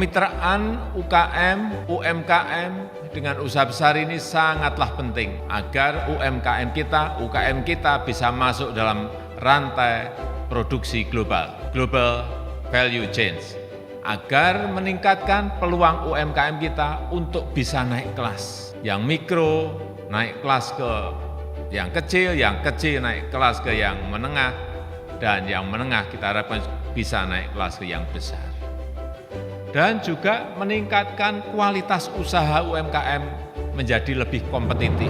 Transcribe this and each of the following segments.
Kemitraan UKM, UMKM dengan usaha besar ini sangatlah penting agar UKM kita bisa masuk dalam rantai produksi global, global value chains, agar meningkatkan peluang UMKM kita untuk bisa naik kelas. Yang mikro naik kelas ke yang kecil naik kelas ke yang menengah, dan yang menengah kita harapkan bisa naik kelas ke yang besar. Dan juga meningkatkan kualitas usaha UMKM menjadi lebih kompetitif.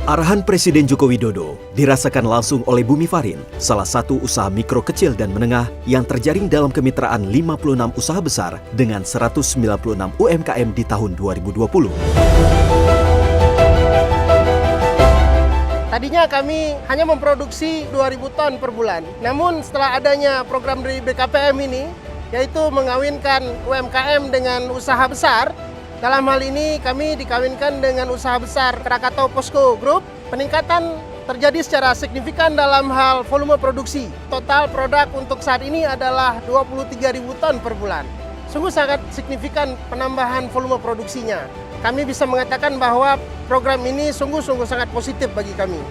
Arahan Presiden Joko Widodo dirasakan langsung oleh Bumi Farin, salah satu usaha mikro kecil dan menengah yang terjaring dalam kemitraan 56 usaha besar dengan 196 UMKM di tahun 2020. Tadinya kami hanya memproduksi 2.000 ton per bulan. Namun setelah adanya program dari BKPM ini, yaitu mengawinkan UMKM dengan usaha besar, dalam hal ini kami dikawinkan dengan usaha besar Krakatau Posko Group, peningkatan terjadi secara signifikan dalam hal volume produksi. Total produk untuk saat ini adalah 23.000 ton per bulan. Sungguh sangat signifikan penambahan volume produksinya. Kami bisa mengatakan bahwa program ini sungguh-sungguh sangat positif bagi kami.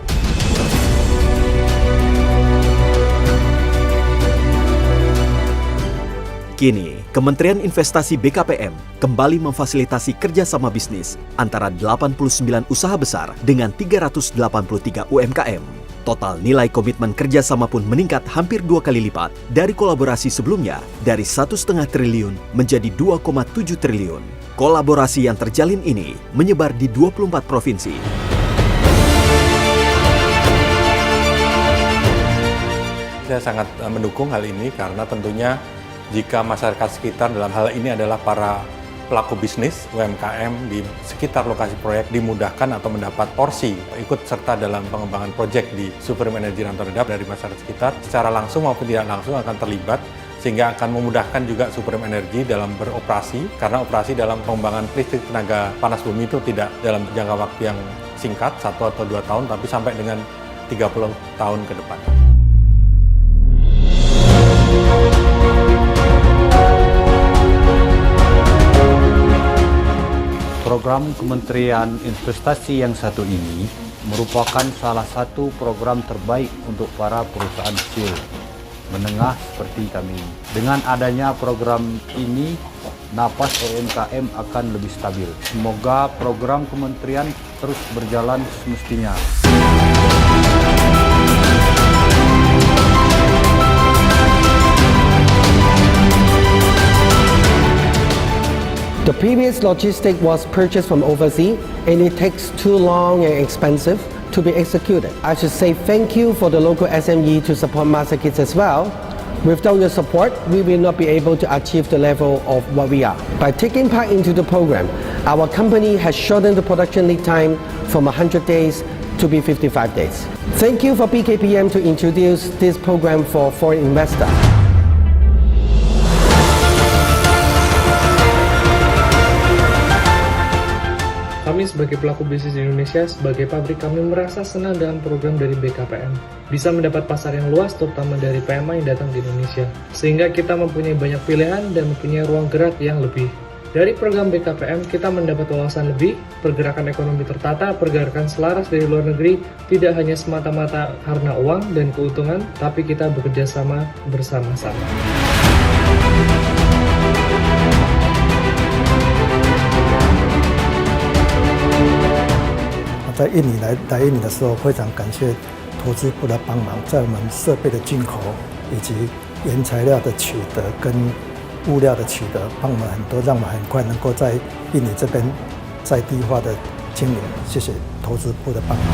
Kini, Kementerian Investasi BKPM kembali memfasilitasi kerjasama bisnis antara 89 usaha besar dengan 383 UMKM. Total nilai komitmen kerjasama pun meningkat hampir 2 kali lipat dari kolaborasi sebelumnya, dari 1,5 triliun menjadi 2,7 triliun. Kolaborasi yang terjalin ini menyebar di 24 provinsi. Saya sangat mendukung hal ini karena tentunya jika masyarakat sekitar dalam hal ini adalah para pelaku bisnis UMKM di sekitar lokasi proyek dimudahkan atau mendapat porsi ikut serta dalam pengembangan proyek di Supreme Energy Rantau Dedap dari masyarakat sekitar secara langsung maupun tidak langsung akan terlibat, sehingga akan memudahkan juga Supreme Energy dalam beroperasi, karena operasi dalam pengembangan listrik tenaga panas bumi itu tidak dalam jangka waktu yang singkat 1 atau 2 tahun, tapi sampai dengan 30 tahun ke depan. Program Kementerian Investasi yang satu ini merupakan salah satu program terbaik untuk para perusahaan kecil menengah seperti kami. Dengan adanya program ini, napas UMKM akan lebih stabil. Semoga program kementerian terus berjalan semestinya. The previous logistic was purchased from overseas and it takes too long and expensive to be executed. I should say thank you for the local SME to support MasterKids as well. Without your support, we will not be able to achieve the level of what we are. By taking part into the program, our company has shortened the production lead time from 100 days to be 55 days. Thank you for BKPM to introduce this program for foreign investors. Kami sebagai pelaku bisnis di Indonesia, sebagai pabrik, kami merasa senang dengan program dari BKPM. Bisa mendapat pasar yang luas, terutama dari PMI yang datang di Indonesia. Sehingga kita mempunyai banyak pilihan dan mempunyai ruang gerak yang lebih. Dari program BKPM, kita mendapat wawasan lebih, pergerakan ekonomi tertata, pergerakan selaras dari luar negeri, tidak hanya semata-mata karena uang dan keuntungan, tapi kita bekerja sama bersama-sama.在印尼来印尼的时候，非常感谢投资部的帮忙，在我们设备的进口以及原材料的取得跟物料的取得，帮我们很多，让我们很快能够在印尼这边在地化的经营。谢谢投资部的帮忙。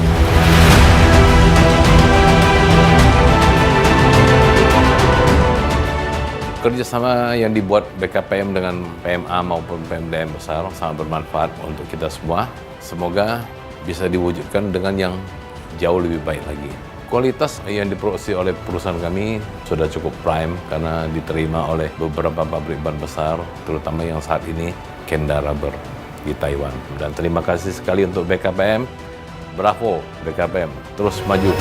Kerjasama yang dibuat BKPM dengan PMA maupun PMDM besar sangat bermanfaat untuk kita semua. Semoga bisa diwujudkan dengan yang jauh lebih baik lagi. Kualitas yang diproduksi oleh perusahaan kami sudah cukup prime karena diterima oleh beberapa pabrik ban besar, terutama yang saat ini Kenda Rubber di Taiwan. Dan terima kasih sekali untuk BKPM. Bravo BKPM, terus maju.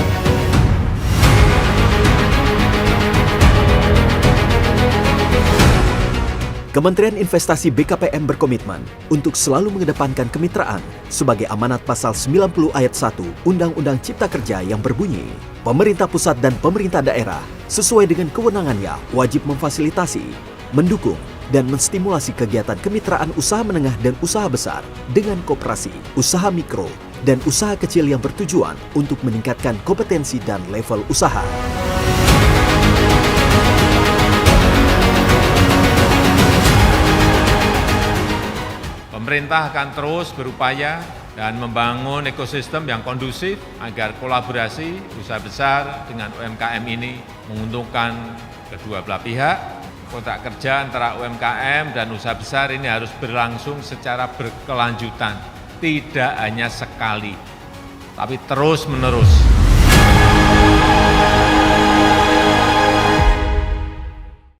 Kementerian Investasi BKPM berkomitmen untuk selalu mengedepankan kemitraan sebagai amanat pasal 90 ayat 1 Undang-Undang Cipta Kerja yang berbunyi, pemerintah pusat dan pemerintah daerah sesuai dengan kewenangannya wajib memfasilitasi, mendukung, dan menstimulasi kegiatan kemitraan usaha menengah dan usaha besar dengan koperasi, usaha mikro, dan usaha kecil yang bertujuan untuk meningkatkan kompetensi dan level usaha. Pemerintah akan terus berupaya dan membangun ekosistem yang kondusif agar kolaborasi usaha besar dengan UMKM ini menguntungkan kedua belah pihak. Kontrak kerja antara UMKM dan usaha besar ini harus berlangsung secara berkelanjutan, tidak hanya sekali, tapi terus-menerus.